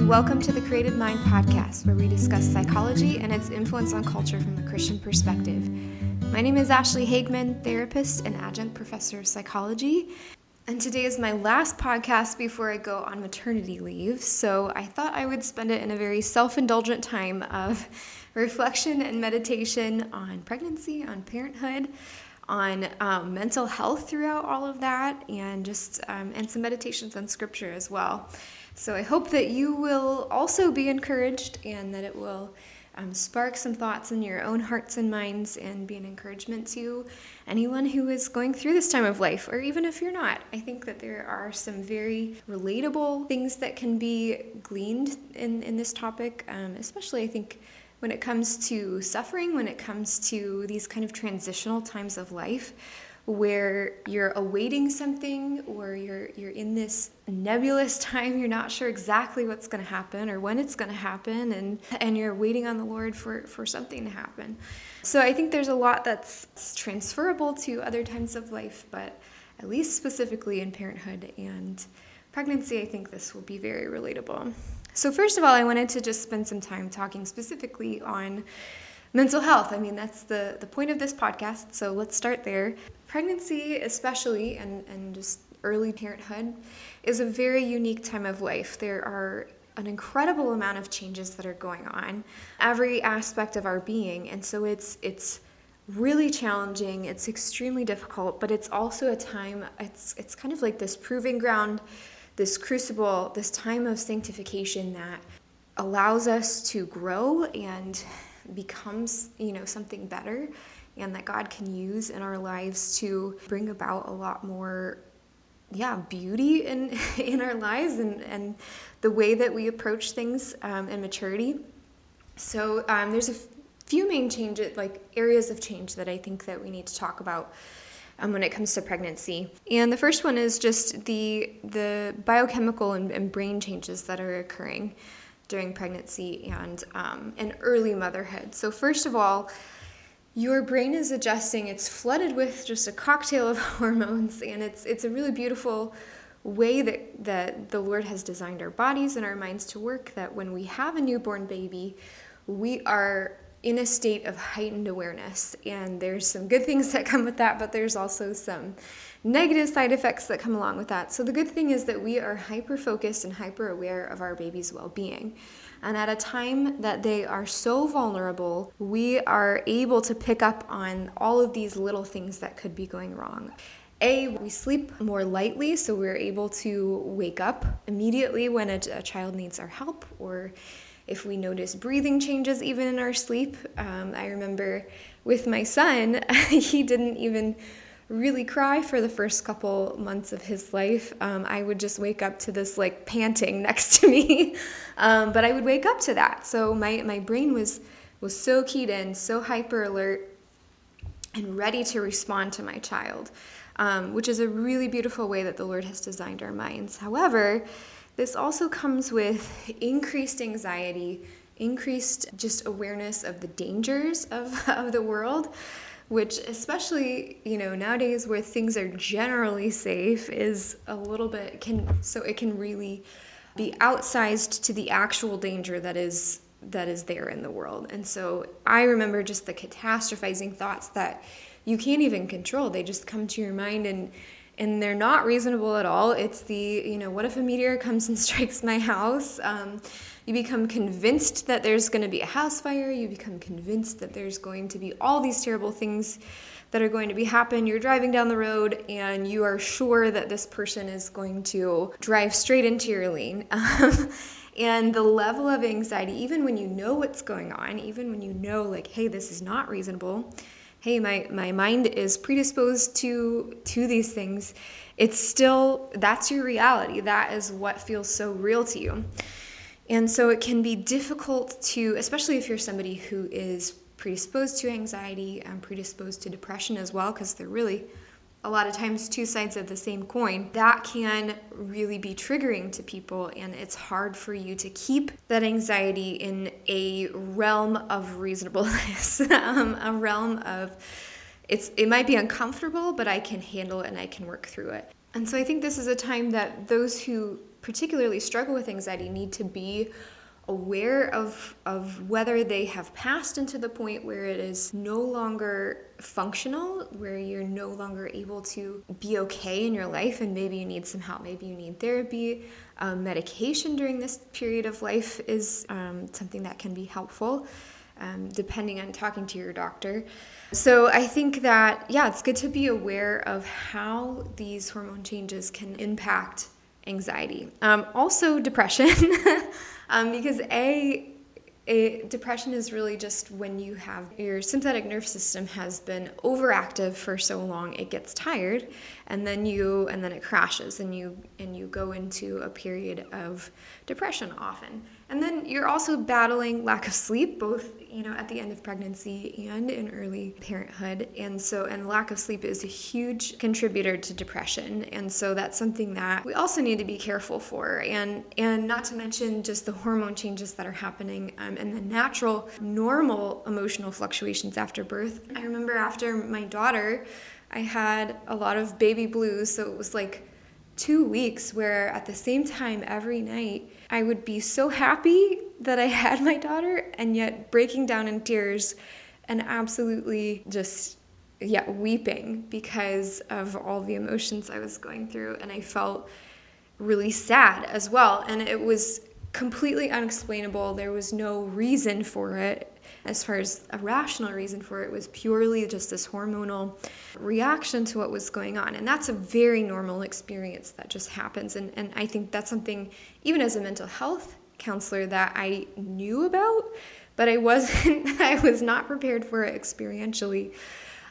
Welcome to the Creative Mind podcast, where we discuss psychology and its influence on culture from a Christian perspective. My name is Ashley Hagman, therapist and adjunct professor of psychology, and today is my last podcast before I go on maternity leave, so I thought I would spend it in a very self-indulgent time of reflection and meditation on pregnancy, on parenthood, on mental health throughout all of that, and just and some meditations on scripture as well. So I hope that you will also be encouraged and that it will spark some thoughts in your own hearts and minds and be an encouragement to anyone who is going through this time of life, or even if you're not. I think that there are some very relatable things that can be gleaned in this topic, especially I think when it comes to suffering, when it comes to these kind of transitional times of life where you're awaiting something or you're in this nebulous time, you're not sure exactly what's going to happen or when it's going to happen, and you're waiting on the Lord for something to happen. So I think there's a lot that's transferable to other times of life, but at least specifically in parenthood and pregnancy, I think this will be very relatable. So first of all, I wanted to just spend some time talking specifically on mental health. I mean, that's the point of this podcast, so let's start there. Pregnancy especially, and just early parenthood, is a very unique time of life. There are an incredible amount of changes that are going on, every aspect of our being, and so it's really challenging, it's extremely difficult, but it's also a time, it's kind of like this proving ground, this crucible, this time of sanctification that allows us to grow and becomes, something better, and that God can use in our lives to bring about a lot more, beauty in our lives and the way that we approach things in maturity. So there's a few main changes, like areas of change that I think that we need to talk about when it comes to pregnancy. And the first one is just the biochemical and brain changes that are occurring during pregnancy and early motherhood. So first of all, your brain is adjusting. It's flooded with just a cocktail of hormones, and it's a really beautiful way that the Lord has designed our bodies and our minds to work, that when we have a newborn baby, we are in a state of heightened awareness. And there's some good things that come with that, but there's also some negative side effects that come along with that. So the good thing is that we are hyper-focused and hyper-aware of our baby's well-being. And at a time that they are so vulnerable, we are able to pick up on all of these little things that could be going wrong. We sleep more lightly, so we're able to wake up immediately when a child needs our help, or if we notice breathing changes even in our sleep. I remember with my son, he didn't even really cry for the first couple months of his life. I would just wake up to this like panting next to me, but I would wake up to that. So my brain was so keyed in, so hyper alert, and ready to respond to my child, which is a really beautiful way that the Lord has designed our minds. However, this also comes with increased anxiety, increased just awareness of the dangers of the world, which especially, nowadays where things are generally safe is a little bit, it can really be outsized to the actual danger that is there in the world. And so I remember just the catastrophizing thoughts that you can't even control. They just come to your mind and they're not reasonable at all. It's what if a meteor comes and strikes my house? You become convinced that there's going to be a house fire. You become convinced that there's going to be all these terrible things that are going to happen. You're driving down the road and you are sure that this person is going to drive straight into your lane. And the level of anxiety, even when you know what's going on, even when you know like, hey, this is not reasonable, hey, my mind is predisposed to these things, it's still, that's your reality. That is what feels so real to you. And so it can be difficult to, especially if you're somebody who is predisposed to anxiety and predisposed to depression as well, because they're really a lot of times two sides of the same coin, that can really be triggering to people, and it's hard for you to keep that anxiety in a realm of reasonableness, a realm of, it might be uncomfortable, but I can handle it and I can work through it. And so I think this is a time that those who particularly struggle with anxiety need to be aware of whether they have passed into the point where it is no longer functional, where you're no longer able to be okay in your life, and maybe you need some help, maybe you need therapy. Medication during this period of life is something that can be helpful, depending on talking to your doctor. So I think that, yeah, it's good to be aware of how these hormone changes can impact anxiety. Also depression, because depression is really just when you have your sympathetic nervous system has been overactive for so long it gets tired, and then it crashes, and you go into a period of depression often. And then you're also battling lack of sleep, both at the end of pregnancy and in early parenthood, and lack of sleep is a huge contributor to depression, and so that's something that we also need to be careful for, and not to mention just the hormone changes that are happening, and the natural normal emotional fluctuations after birth. I remember after my daughter, I had a lot of baby blues, so it was like 2 weeks where at the same time every night I would be so happy that I had my daughter, and yet breaking down in tears and absolutely just weeping because of all the emotions I was going through. And I felt really sad as well, and it was completely unexplainable. There was no reason for it. As far as a rational reason for it, was purely just this hormonal reaction to what was going on. And that's a very normal experience that just happens. And I think that's something, even as a mental health counselor, that I knew about, but I was not prepared for it experientially.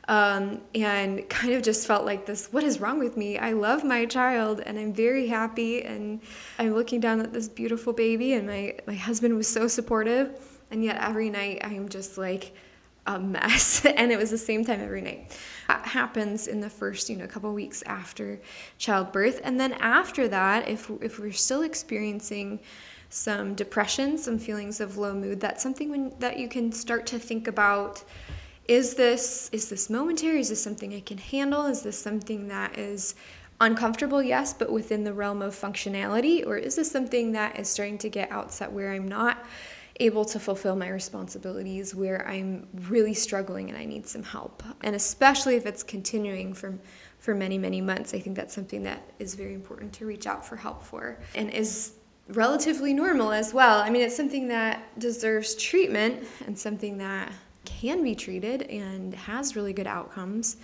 And kind of just felt like this, what is wrong with me? I love my child and I'm very happy, and I'm looking down at this beautiful baby, and my husband was so supportive, and yet every night I'm just like a mess. And it was the same time every night. That happens in the first couple weeks after childbirth. And then after that, if we're still experiencing some depression, some feelings of low mood, that's something that you can start to think about. Is this momentary? Is this something I can handle? Is this something that is uncomfortable? Yes, but within the realm of functionality? Or is this something that is starting to get outside, where I'm not able to fulfill my responsibilities, where I'm really struggling and I need some help? And especially if it's continuing for many, many months, I think that's something that is very important to reach out for help for, and is relatively normal as well. I mean, it's something that deserves treatment, and something that can be treated and has really good outcomes,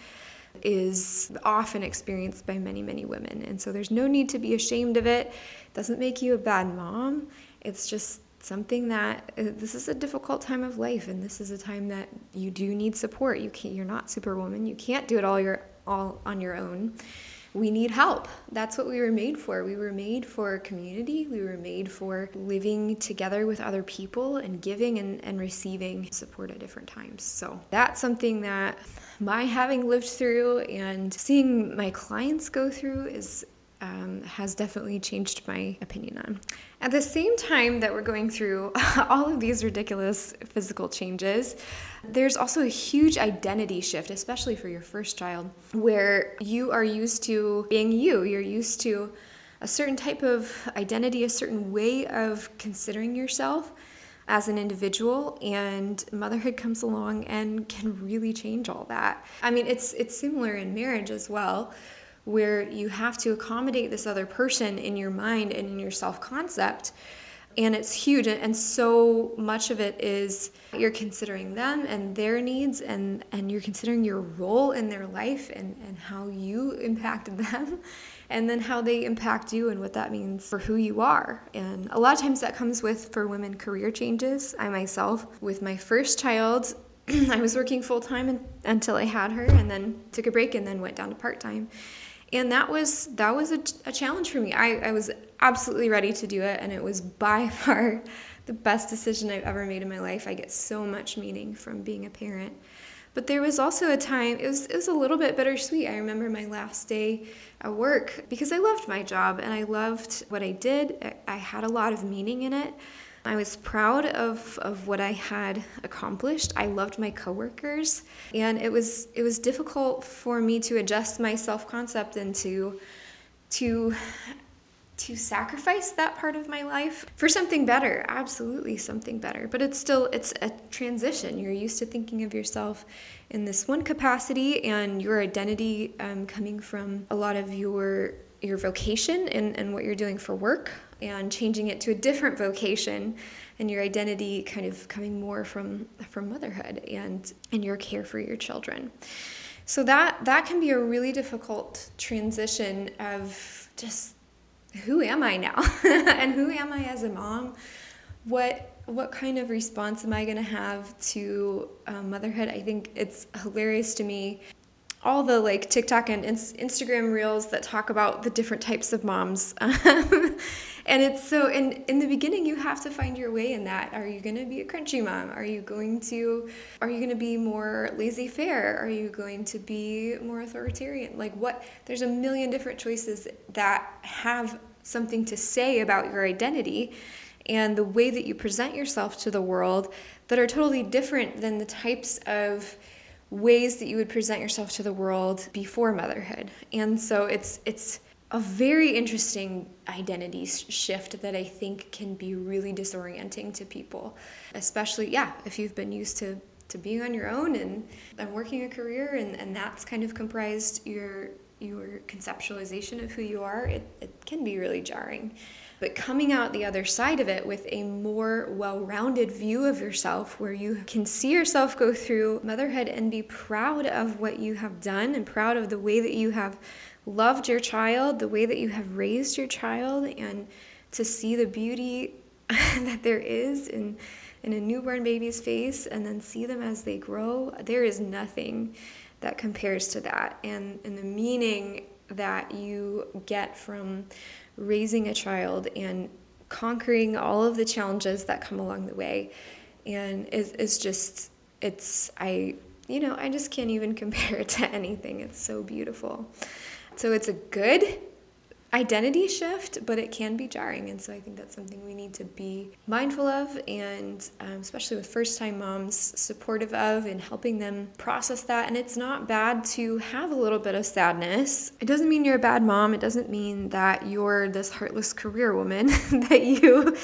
is often experienced by many, many women. And so there's no need to be ashamed of it. It doesn't make you a bad mom. It's just something that, this is a difficult time of life, and this is a time that you do need support. You're not Superwoman. You can't do it all on your own. We need help. That's what we were made for. We were made for community. We were made for living together with other people and giving and receiving support at different times. So that's something that my having lived through and seeing my clients go through has definitely changed my opinion on. At the same time that we're going through all of these ridiculous physical changes, there's also a huge identity shift, especially for your first child, where you are used to being you. You're used to a certain type of identity, a certain way of considering yourself as an individual, and motherhood comes along and can really change all that. I mean, it's similar in marriage as well, where you have to accommodate this other person in your mind and in your self-concept. And it's huge. And so much of it is you're considering them and their needs, and you're considering your role in their life, and how you impacted them, and then how they impact you, and what that means for who you are. And a lot of times that comes with, for women, career changes. I myself, with my first child, I was working full-time until I had her, and then took a break, and then went down to part-time. And that was a challenge for me. I was absolutely ready to do it, and it was by far the best decision I've ever made in my life. I get so much meaning from being a parent. But there was also a time, it was a little bit bittersweet. I remember my last day at work, because I loved my job and I loved what I did. I had a lot of meaning in it. I was proud of what I had accomplished. I loved my coworkers, and it was difficult for me to adjust my self-concept into to sacrifice that part of my life for something better. Absolutely something better. But it's a transition. You're used to thinking of yourself in this one capacity, and your identity coming from a lot of your vocation and what you're doing for work, and changing it to a different vocation, and your identity kind of coming more from motherhood and your care for your children. So that can be a really difficult transition of just, who am I now? And who am I as a mom? What kind of response am I going to have to motherhood? I think it's hilarious to me, all the like TikTok and Instagram reels that talk about the different types of moms. And it's so, in the beginning, you have to find your way in that. Are you going to be a crunchy mom? Are you going to be more laissez-faire? Are you going to be more authoritarian? Like what? There's a million different choices that have something to say about your identity and the way that you present yourself to the world, that are totally different than the types of ways that you would present yourself to the world before motherhood. And so it's a very interesting identity shift that I think can be really disorienting to people, especially, if you've been used to being on your own and working a career, and that's kind of comprised your conceptualization of who you are. It can be really jarring. But coming out the other side of it with a more well-rounded view of yourself, where you can see yourself go through motherhood and be proud of what you have done, and proud of the way that you have loved your child, the way that you have raised your child, and to see the beauty that there is in a newborn baby's face, and then see them as they grow. There is nothing that compares to that, and the meaning that you get from raising a child and conquering all of the challenges that come along the way, and is just, I just can't even compare it to anything. It's so beautiful. So it's a good identity shift, but it can be jarring, and so I think that's something we need to be mindful of, and especially with first-time moms, supportive of, and helping them process that. And it's not bad to have a little bit of sadness. It doesn't mean you're a bad mom. It doesn't mean that you're this heartless career woman that you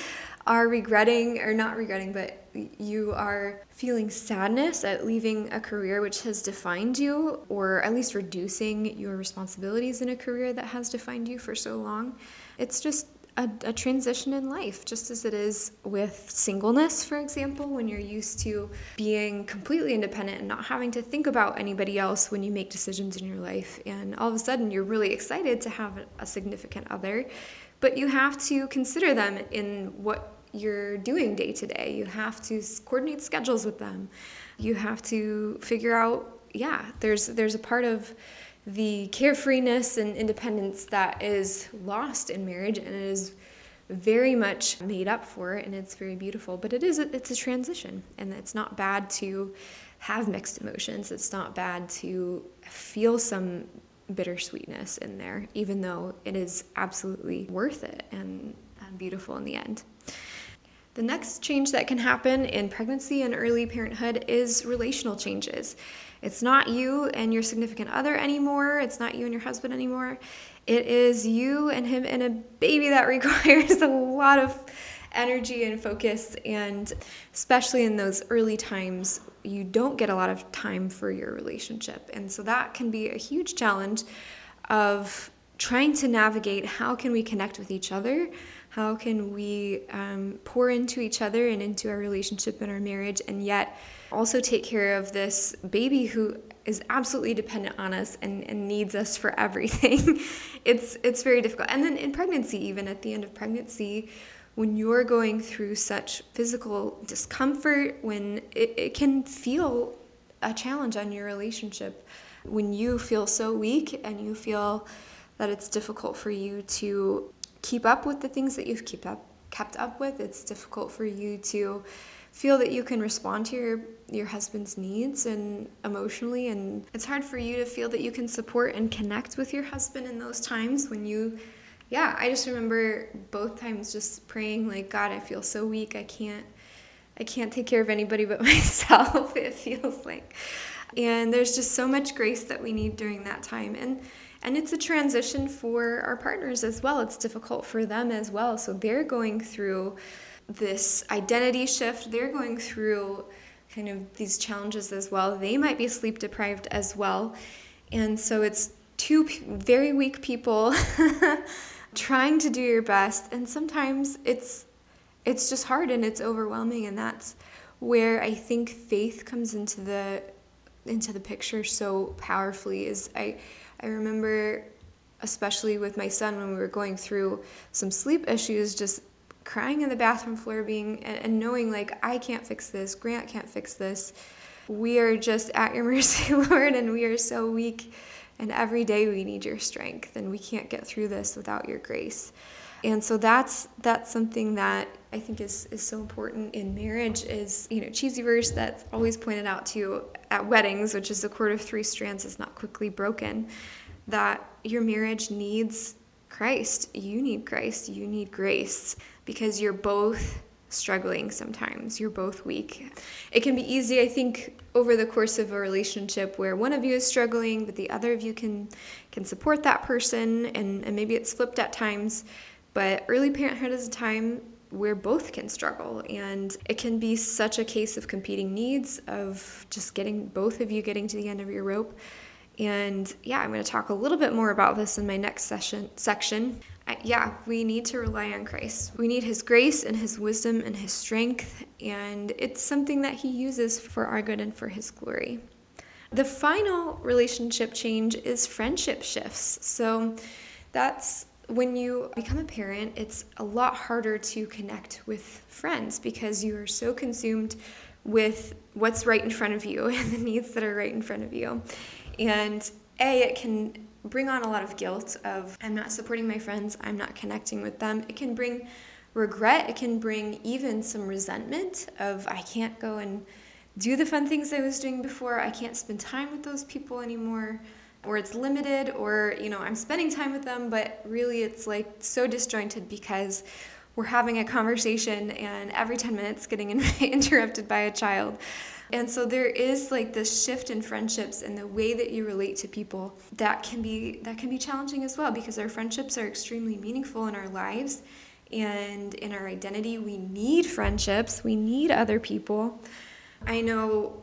are regretting, or not regretting, but you are feeling sadness at leaving a career which has defined you, or at least reducing your responsibilities in a career that has defined you for so long. It's just a transition in life, just as it is with singleness, for example, when you're used to being completely independent and not having to think about anybody else when you make decisions in your life. And all of a sudden, you're really excited to have a significant other, but you have to consider them in what you're doing day to day. You have to coordinate schedules with them. You have to figure out, there's a part of the carefreeness and independence that is lost in marriage, and it is very much made up for, and it's very beautiful. But it's a transition, and it's not bad to have mixed emotions. It's not bad to feel some bittersweetness in there, even though it is absolutely worth it and beautiful in the end. The next change that can happen in pregnancy and early parenthood is relational changes. It's not you and your significant other anymore. It's not you and your husband anymore. It is you and him and a baby that requires a lot of energy and focus, and especially in those early times, you don't get a lot of time for your relationship. And so that can be a huge challenge of trying to navigate, how can we connect with each other? How can we pour into each other and into our relationship and our marriage, and yet also take care of this baby who is absolutely dependent on us and needs us for everything? It's very difficult. And then in pregnancy, even at the end of pregnancy, when you're going through such physical discomfort, when it can feel a challenge on your relationship, when you feel so weak and you feel that it's difficult for you to keep up with the things that you've kept up with. It's difficult for you to feel that you can respond to your husband's needs and emotionally, and it's hard for you to feel that you can support and connect with your husband in those times when I just remember both times just praying like, God, I feel so weak. I can't take care of anybody but myself, it feels like. And there's just so much grace that we need during that time. And it's a transition for our partners as well. It's difficult for them as well. So they're going through this identity shift. They're going through kind of these challenges as well. They might be sleep deprived as well. And so it's two very weak people trying to do your best. And sometimes it's just hard and it's overwhelming. And that's where I think faith comes into the picture so powerfully. Is I remember, especially with my son, when we were going through some sleep issues, just crying in the bathroom floor, and knowing like, I can't fix this, Grant can't fix this. We are just at your mercy, Lord, and we are so weak, and every day we need your strength, and we can't get through this without your grace. And so that's something that I think is so important in marriage. Is, cheesy verse that's always pointed out to at weddings, which is the cord of three strands is not quickly broken, that your marriage needs Christ. You need Christ. You need grace, because you're both struggling sometimes. You're both weak. It can be easy, I think, over the course of a relationship where one of you is struggling, but the other of you can support that person, and maybe it's flipped at times. But early parenthood is a time where both can struggle, and it can be such a case of competing needs, of just both of you getting to the end of your rope. And I'm going to talk a little bit more about this in my next section. We need to rely on Christ. We need his grace and his wisdom and his strength, and it's something that he uses for our good and for his glory. The final relationship change is friendship shifts. So that's when you become a parent, it's a lot harder to connect with friends because you are so consumed with what's right in front of you and the needs that are right in front of you. And it can bring on a lot of guilt of, I'm not supporting my friends, I'm not connecting with them. It can bring regret. It can bring even some resentment of, I can't go and do the fun things I was doing before. I can't spend time with those people anymore. Or it's limited, or, I'm spending time with them, but really it's like so disjointed because we're having a conversation and every 10 minutes getting interrupted by a child. And so there is like this shift in friendships and the way that you relate to people that can be challenging as well, because our friendships are extremely meaningful in our lives and in our identity. We need friendships. We need other people. I know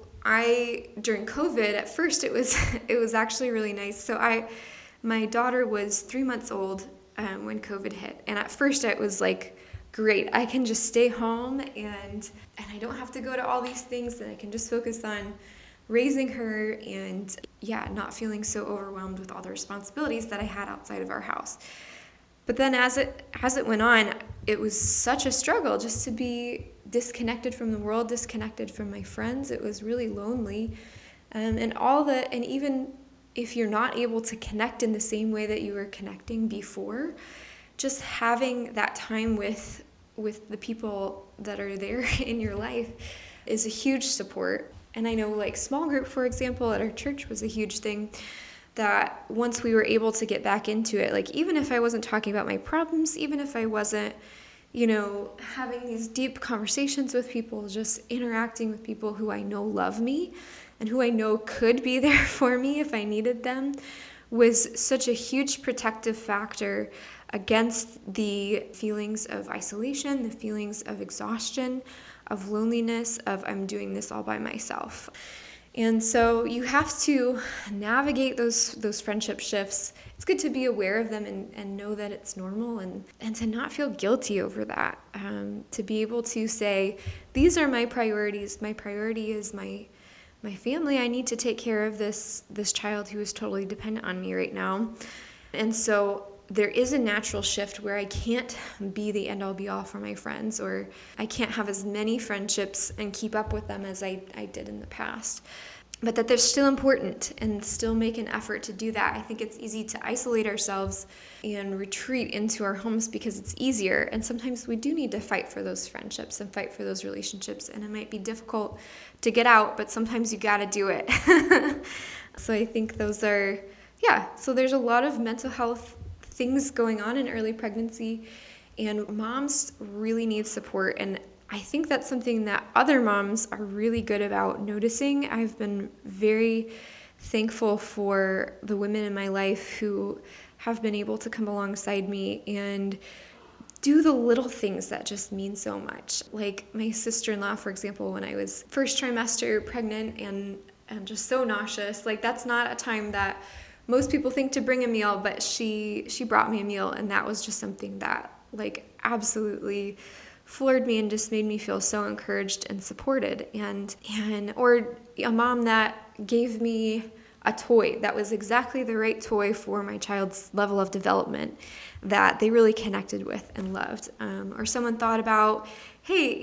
during COVID, at first it was actually really nice. So my daughter was 3 months old when COVID hit, and at first it was like, great, I can just stay home and I don't have to go to all these things, and I can just focus on raising her and not feeling so overwhelmed with all the responsibilities that I had outside of our house. But then as it went on, it was such a struggle just to be disconnected from the world, disconnected from my friends. It was really lonely. And even if you're not able to connect in the same way that you were connecting before, just having that time with the people that are there in your life is a huge support. And I know, like, small group, for example, at our church was a huge thing, that once we were able to get back into it, like, even if I wasn't talking about my problems, even if I wasn't, having these deep conversations with people, just interacting with people who I know love me and who I know could be there for me if I needed them, was such a huge protective factor against the feelings of isolation, the feelings of exhaustion, of loneliness, of I'm doing this all by myself. And so you have to navigate those friendship shifts. It's good to be aware of them and know that it's normal, and to not feel guilty over that. To be able to say, these are my priorities. My priority is my family. I need to take care of this child who is totally dependent on me right now. And so there is a natural shift where I can't be the end-all be-all for my friends, or I can't have as many friendships and keep up with them as I did in the past. But that they're still important and still make an effort to do that. I think it's easy to isolate ourselves and retreat into our homes because it's easier. And sometimes we do need to fight for those friendships and fight for those relationships. And it might be difficult to get out, but sometimes you got to do it. So I think those are, so there's a lot of mental health things going on in early pregnancy, and moms really need support. And I think that's something that other moms are really good about noticing. I've been very thankful for the women in my life who have been able to come alongside me and do the little things that just mean so much. Like my sister-in-law, for example, when I was first trimester pregnant and just so nauseous, like that's not a time that most people think to bring a meal, but she brought me a meal, and that was just something that like absolutely floored me and just made me feel so encouraged and supported. And or a mom that gave me a toy that was exactly the right toy for my child's level of development that they really connected with and loved. Or someone thought about, hey,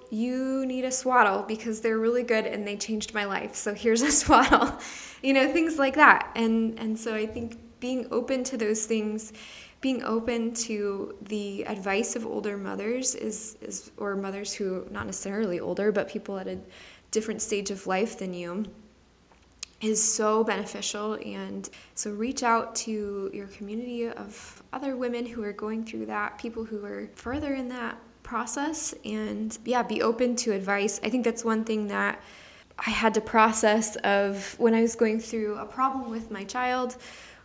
you need a swaddle because they're really good and they changed my life, so here's a swaddle. Things like that. And so I think being open to those things, being open to the advice of older mothers is or mothers who, not necessarily older, but people at a different stage of life than you, is so beneficial. And so reach out to your community of other women who are going through that, people who are further in that process, and be open to advice. I think that's one thing that I had to process of when I was going through a problem with my child,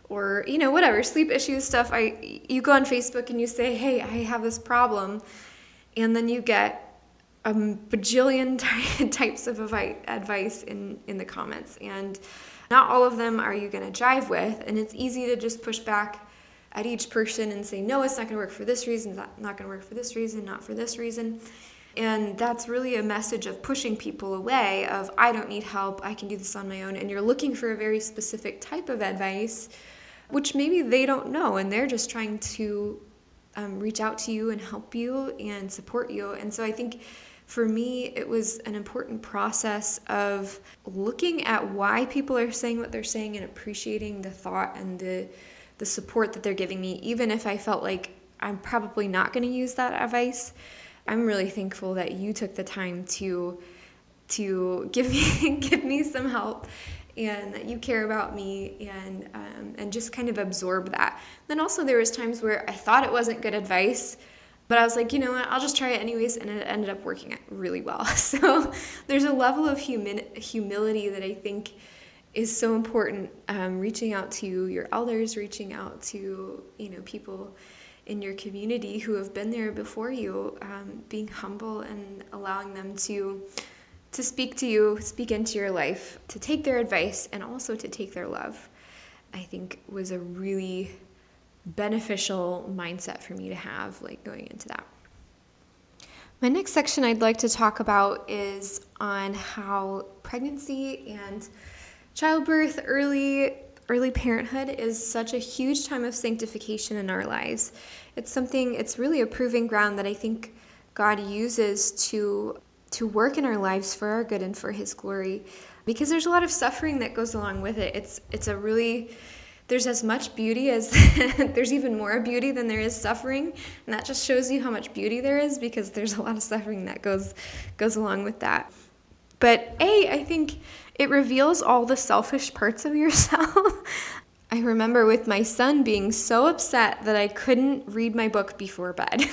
or whatever, sleep issues stuff. You go on Facebook and you say, hey, I have this problem, and then you get a bajillion types of advice in the comments, and not all of them are you going to jive with, and it's easy to just push back at each person and say, no, it's not going to work for this reason, it's not going to work for this reason, not for this reason. And that's really a message of pushing people away, of I don't need help, I can do this on my own. And you're looking for a very specific type of advice, which maybe they don't know, and they're just trying to reach out to you and help you and support you. And so I think for me, it was an important process of looking at why people are saying what they're saying and appreciating the thought and the support that they're giving me, even if I felt like I'm probably not going to use that advice. I'm really thankful that you took the time to give me some help, and that you care about me, and just kind of absorb that. Then also there was times where I thought it wasn't good advice, but I was like, you know what, I'll just try it anyways, and it ended up working out really well. So there's a level of humility that I think is so important, reaching out to your elders, reaching out to people in your community who have been there before you, being humble and allowing them to speak to you, speak into your life, to take their advice and also to take their love, I think was a really beneficial mindset for me to have, like going into that. My next section I'd like to talk about is on how pregnancy and childbirth, early parenthood is such a huge time of sanctification in our lives. It's really a proving ground that I think God uses to work in our lives for our good and for His glory, because there's a lot of suffering that goes along with it. There's as much beauty as there's even more beauty than there is suffering, and that just shows you how much beauty there is, because there's a lot of suffering that goes along with that. But I think it reveals all the selfish parts of yourself. I remember with my son being so upset that I couldn't read my book before bed.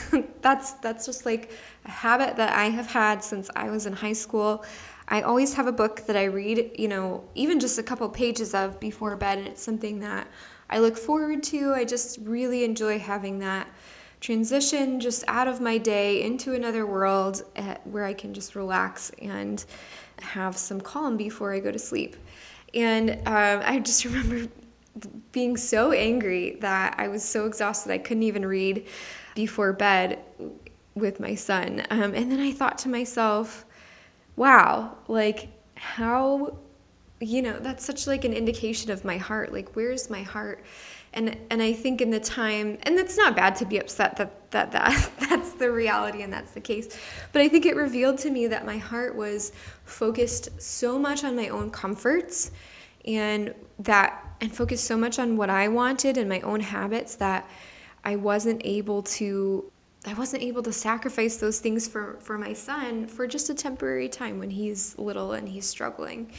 That's just like a habit that I have had since I was in high school. I always have a book that I read, even just a couple pages of before bed, and it's something that I look forward to. I just really enjoy having that transition just out of my day into another world where I can just relax and have some calm before I go to sleep. And I just remember being so angry that I was so exhausted I couldn't even read before bed with my son. And then I thought to myself, wow, like how, that's such like an indication of my heart. Like, where's my heart? And I think in the time, and it's not bad to be upset that's the reality and that's the case, but I think it revealed to me that my heart was focused so much on my own comforts and focused so much on what I wanted and my own habits that I wasn't able to sacrifice those things for my son for just a temporary time when he's little and he's struggling.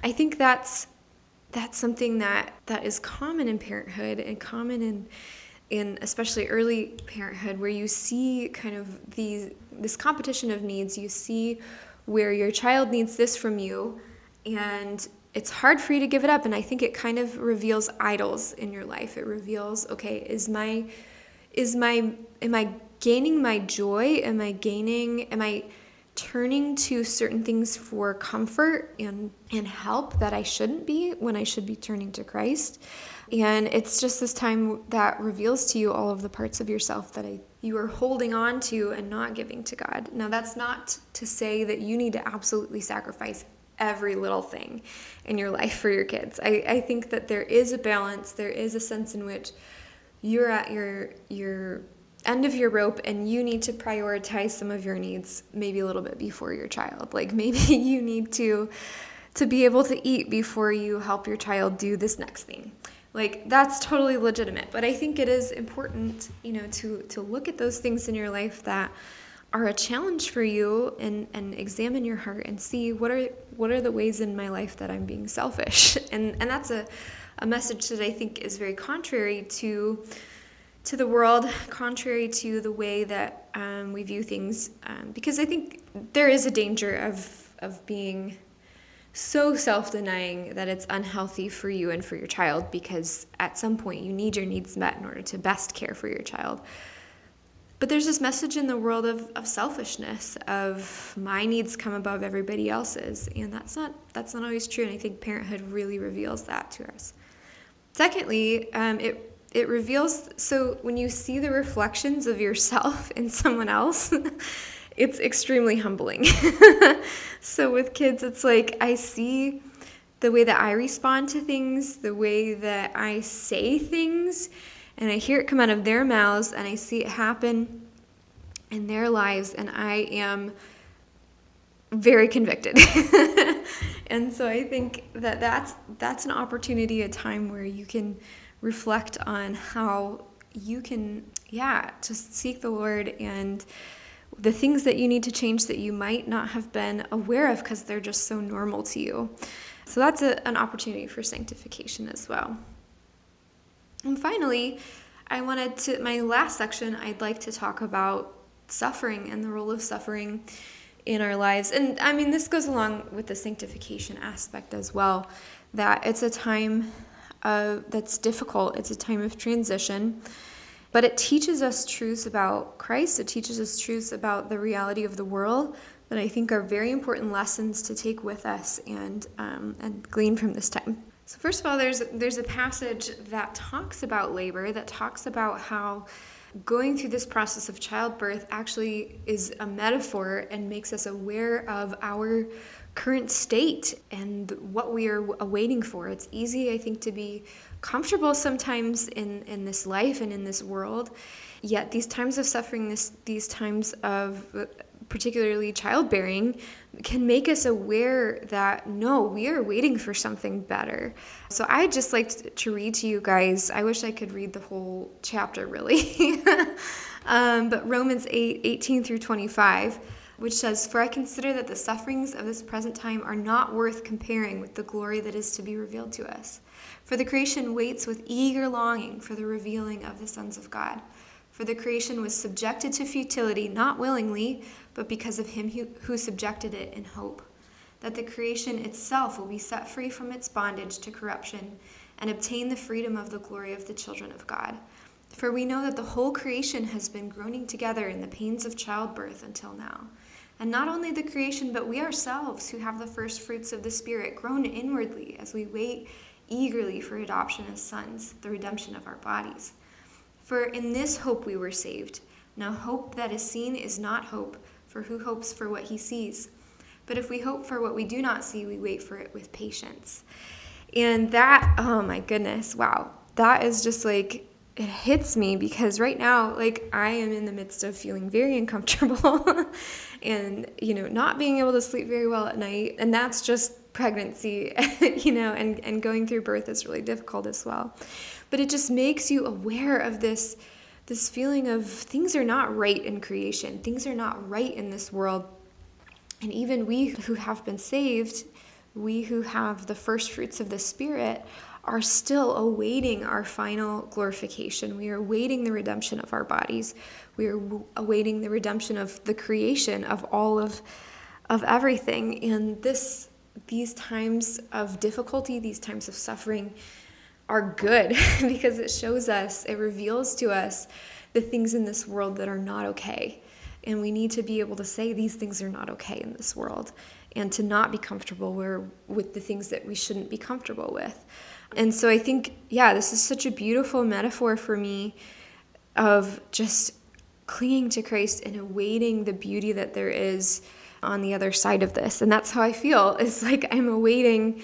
I think that's something that is common in parenthood and common in especially early parenthood, where you see kind of this competition of needs. You see where your child needs this from you, and it's hard for you to give it up. And I think it kind of reveals idols in your life. It reveals, okay, am I gaining my joy? Am I turning to certain things for comfort and help that I shouldn't be, when I should be turning to Christ? And it's just this time that reveals to you all of the parts of yourself that you are holding on to and not giving to God. Now, that's not to say that you need to absolutely sacrifice every little thing in your life for your kids. I think that there is a balance. There is a sense in which you're at your end of your rope and you need to prioritize some of your needs maybe a little bit before your child. Like maybe you need to be able to eat before you help your child do this next thing. Like that's totally legitimate. But I think it is important, to look at those things in your life that are a challenge for you and examine your heart and see what are the ways in my life that I'm being selfish. And that's a message that I think is very contrary to the world, contrary to the way that we view things, because I think there is a danger of being so self-denying that it's unhealthy for you and for your child, because at some point you need your needs met in order to best care for your child. But there's this message in the world of selfishness, of my needs come above everybody else's, and that's not always true, and I think parenthood really reveals that to us. Secondly, it reveals, so when you see the reflections of yourself in someone else, it's extremely humbling. So with kids, it's like I see the way that I respond to things, the way that I say things, and I hear it come out of their mouths, and I see it happen in their lives, and I am very convicted. And so I think that that's an opportunity, a time where you can reflect on how you can, just seek the Lord and the things that you need to change that you might not have been aware of because they're just so normal to you. So that's an opportunity for sanctification as well. And finally, my last section, I'd like to talk about suffering and the role of suffering in our lives. And I mean, this goes along with the sanctification aspect as well, that it's a time that's difficult. It's a time of transition, but it teaches us truths about Christ. It teaches us truths about the reality of the world that I think are very important lessons to take with us and glean from this time. So first of all, there's a passage that talks about labor, that talks about how going through this process of childbirth actually is a metaphor and makes us aware of our current state and what we are awaiting for. It's easy, I think, to be comfortable sometimes in this life and in this world, yet these times of suffering, these times of particularly childbearing, can make us aware that no, we are waiting for something better. So I'd just like to read to you guys, I wish I could read the whole chapter really, but Romans 8:18 through 25, which says, "For I consider that the sufferings of this present time are not worth comparing with the glory that is to be revealed to us. For the creation waits with eager longing for the revealing of the sons of God. For the creation was subjected to futility, not willingly, but because of him who subjected it in hope, that the creation itself will be set free from its bondage to corruption and obtain the freedom of the glory of the children of God. For we know that the whole creation has been groaning together in the pains of childbirth until now. And not only the creation, but we ourselves who have the first fruits of the Spirit groan inwardly as we wait eagerly for adoption as sons, the redemption of our bodies. For in this hope we were saved. Now hope that is seen is not hope, for who hopes for what he sees? But if we hope for what we do not see, we wait for it with patience." And that, oh my goodness, wow. That is just like, it hits me because right now, like, I am in the midst of feeling very uncomfortable and, not being able to sleep very well at night. And that's just pregnancy, and going through birth is really difficult as well. But it just makes you aware of this feeling of things are not right in creation. Things are not right in this world. And even we who have been saved, we who have the first fruits of the Spirit, are still awaiting our final glorification. We are awaiting the redemption of our bodies. We are awaiting the redemption of the creation of all of everything. And this these times of difficulty, these times of suffering are good because it reveals to us the things in this world that are not okay. And we need to be able to say these things are not okay in this world, and to not be comfortable with the things that we shouldn't be comfortable with. And so I think, this is such a beautiful metaphor for me of just clinging to Christ and awaiting the beauty that there is on the other side of this. And that's how I feel. It's like I'm awaiting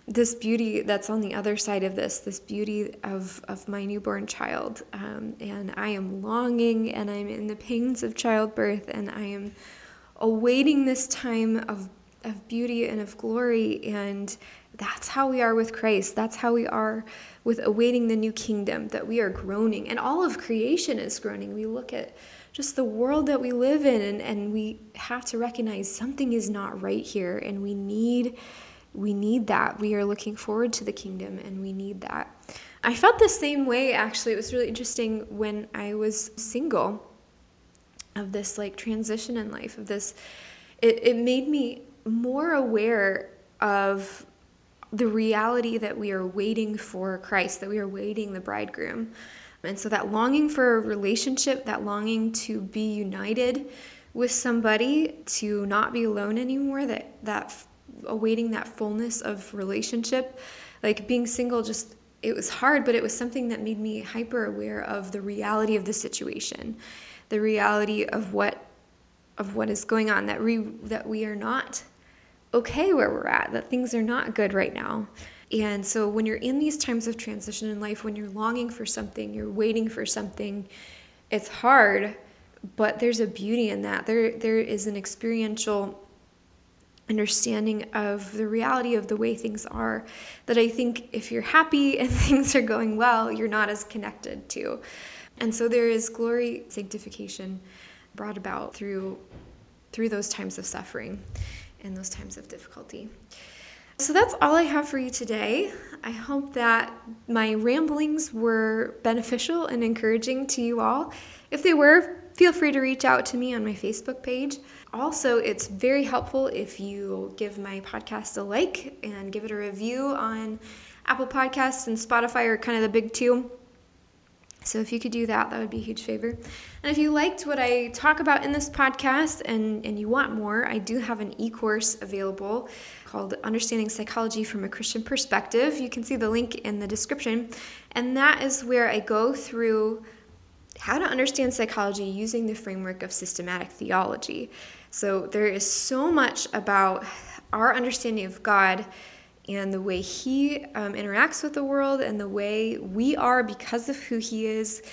this beauty that's on the other side of this beauty of my newborn child. And I am longing, and I'm in the pains of childbirth, and I am awaiting this time of beauty and of glory. And that's how we are with Christ. That's how we are with awaiting the new kingdom, that we are groaning. And all of creation is groaning. We look at just the world that we live in, and we have to recognize something is not right here, and we need that. We are looking forward to the kingdom, and we need that. I felt the same way, actually. It was really interesting when I was single, of this like transition in life, of this. It made me more aware of the reality that we are waiting for Christ, that we are waiting the bridegroom. And so that longing for a relationship, that longing to be united with somebody, to not be alone anymore, that awaiting that fullness of relationship, like being single, it was hard, but it was something that made me hyper aware of the reality of the situation, the reality of what is going on, that we are not okay where we're at, that things are not good right now. And so when you're in these times of transition in life, when you're longing for something, you're waiting for something, it's hard, but there's a beauty in that. There is an experiential understanding of the reality of the way things are that I think if you're happy and things are going well, you're not as connected to. And so there is glory, sanctification brought about through those times of suffering and those times of difficulty. So that's all I have for you today. I hope that my ramblings were beneficial and encouraging to you all. If they were, feel free to reach out to me on my Facebook page. Also, it's very helpful if you give my podcast a like and give it a review on Apple Podcasts and Spotify are kind of the big two. So if you could do that, that would be a huge favor. And if you liked what I talk about in this podcast and you want more, I do have an e-course available called Understanding Psychology from a Christian Perspective. You can see the link in the description. And that is where I go through how to understand psychology using the framework of systematic theology. So there is so much about our understanding of God and the way he interacts with the world and the way we are because of who he is,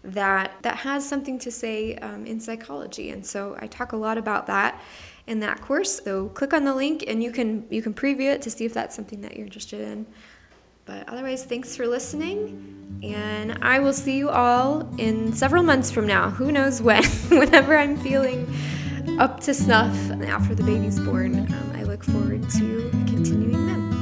that has something to say in psychology. And so I talk a lot about that in that course. So click on the link and you can preview it to see if that's something that you're interested in. But otherwise, thanks for listening, and I will see you all in several months from now. Who knows when? Whenever I'm feeling up to snuff after the baby's born, I look forward to continuing them.